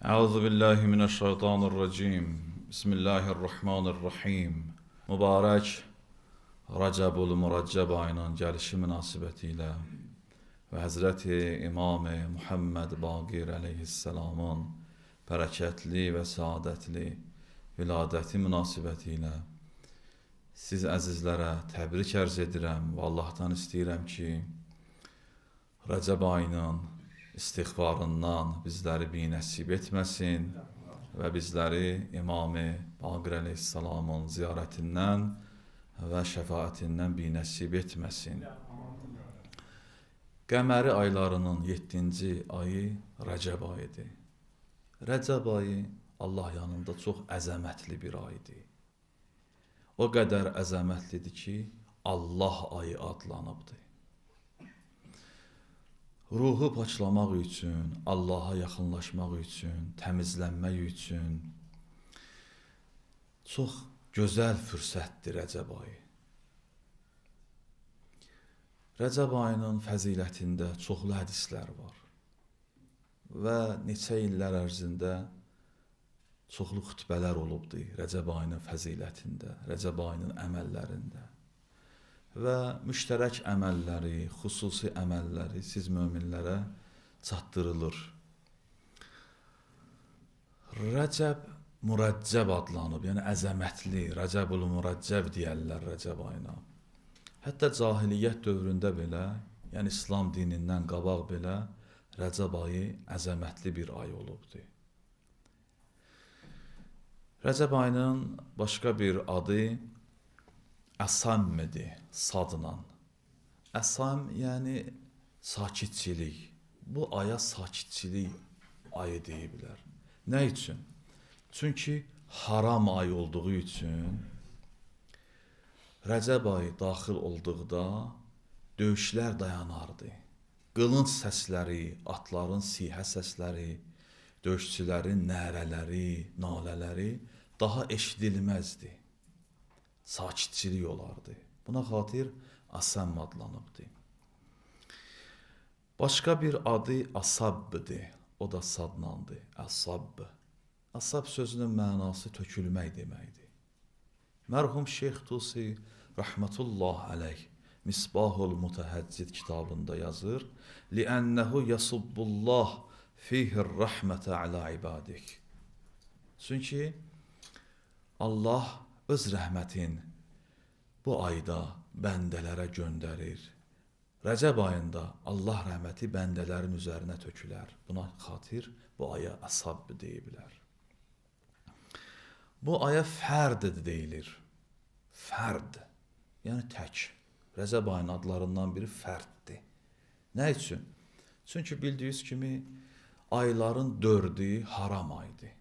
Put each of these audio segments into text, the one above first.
Euzu billahi mineşşeytanirracim. Bismillahirrahmanirrahim. Mübarək Rəcəbul Muraccəb ayının gəlişi münasibətilə və Həzrəti İmam-ı Muhammed Baqir əleyhissalamın bərəkətli və səadətli viladəti münasibətilə siz əzizlərə təbrik ərz edirəm və Allahdan istəyirəm ki, Rəcəb ayının istiğfarından bizləri binəsib etməsin və bizləri İmam-ı Baqir əleyhissalamın ziyarətindən və şəfaətindən binəsib etməsin. Qəməri aylarının 7-ci ayı Rəcəb ayıdır. Rəcəb ayı Allah yanında çox əzəmətli bir aydır. O qədər əzəmətlidir ki, Allah ayı adlanıbdır. Ruhu paçlamaq üçün, Allaha yaxınlaşmaq üçün, təmizlənmək üçün çox gözəl fürsətdir Rəcəb ayı. Rəcəb ayının fəzilətində çoxlu hədislər var və neçə illər ərzində çoxlu xütbələr olubdur Rəcəb ayının fəzilətində, Rəcəb ayının əməllərində. Və müştərək əməlləri, xüsusi əməlləri siz möminlərə çatdırılır. Rəcəb Muraccəb adlanıb, yəni əzəmətli, Rəcəbul Muraccəb deyərlər Rəcəb ayına. Hətta cahiliyyət dövründə belə, yəni İslam dinindən qabaq belə Rəcəb ayı əzəmətli bir ay olubdur. Rəcəb ayının başqa bir adı Əsammidir, sadla. Əsam, yəni sakitçilik. Bu aya sakitçilik ayı deyiblər. Nə üçün? Çünki haram ay olduğu üçün Rəcəb ayı daxil olduqda döyüşlər dayanardı. Qılınc səsləri, atların sihə səsləri, döyüşçülərin nərələri, nalələri daha eşidilməzdi. Sakitçilik olardı. Buna xatir Əsam adlanıbdır. Başqa bir adı Asabbdır. O da sadlandı. Əsabb. Əsab sözünün mənası tökülmək deməkdir. Mərhum Şeyx Tusi rəhmətullah əleyh Misbahul Mutəhəccid kitabında yazır: "Li'annehu yasubbullah fihir rəhmətə alə ibadik." Çünki Allah öz rəhmətin bu ayda bəndələrə göndərir. Rəcəb ayında Allah rəhməti bəndələrin üzərinə tökülər. Buna xatir bu aya Əsabb deyiblər. Bu aya fərd deyilir. Fərd, yəni tək. Rəcəb ayının adlarından biri fərddir. Nə üçün? Çünki bildiyiniz kimi ayların 4-ü haram aydır.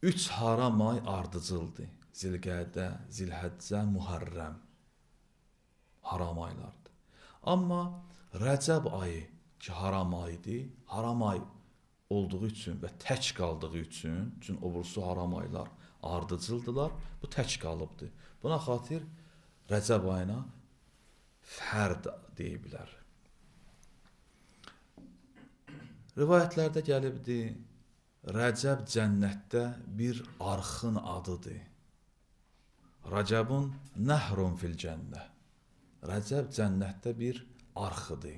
3 haram ay ardıcıldır. Zilqədə, Zilhəccə, Muharrəm. Haram aylardır. Amma Rəcəb ayı ki haram aydır, haram ay olduğu üçün və tək qaldığı üçün, obursu haram aylar ardıcıldılar, bu tək qalıbdır. Buna xatir Rəcəb ayına fərd deyiblər. Rivayətlərdə gəlibdir, Rəcəb cənnətdə bir arxın adıdır. Rəcəbun nəhrun fil cənnə. Rəcəb cənnətdə bir arxıdır.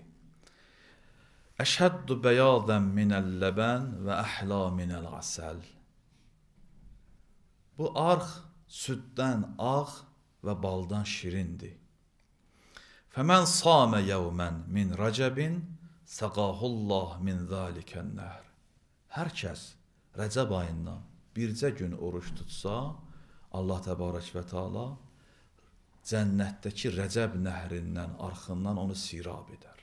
Əşhəddu bəyadən minəl-ləbən və əhla minəl-əsəl. Bu arx süddən ağ və baldan şirindir. Fəmən samə yevmən min rəcəbin səqahullah min zəlikən nəhr. Hər kəs Rəcəb ayından bircə gün oruç tutsa, Allah təbarək və teala cənnətdəki Rəcəb nəhrindən, arxından onu sirab edər.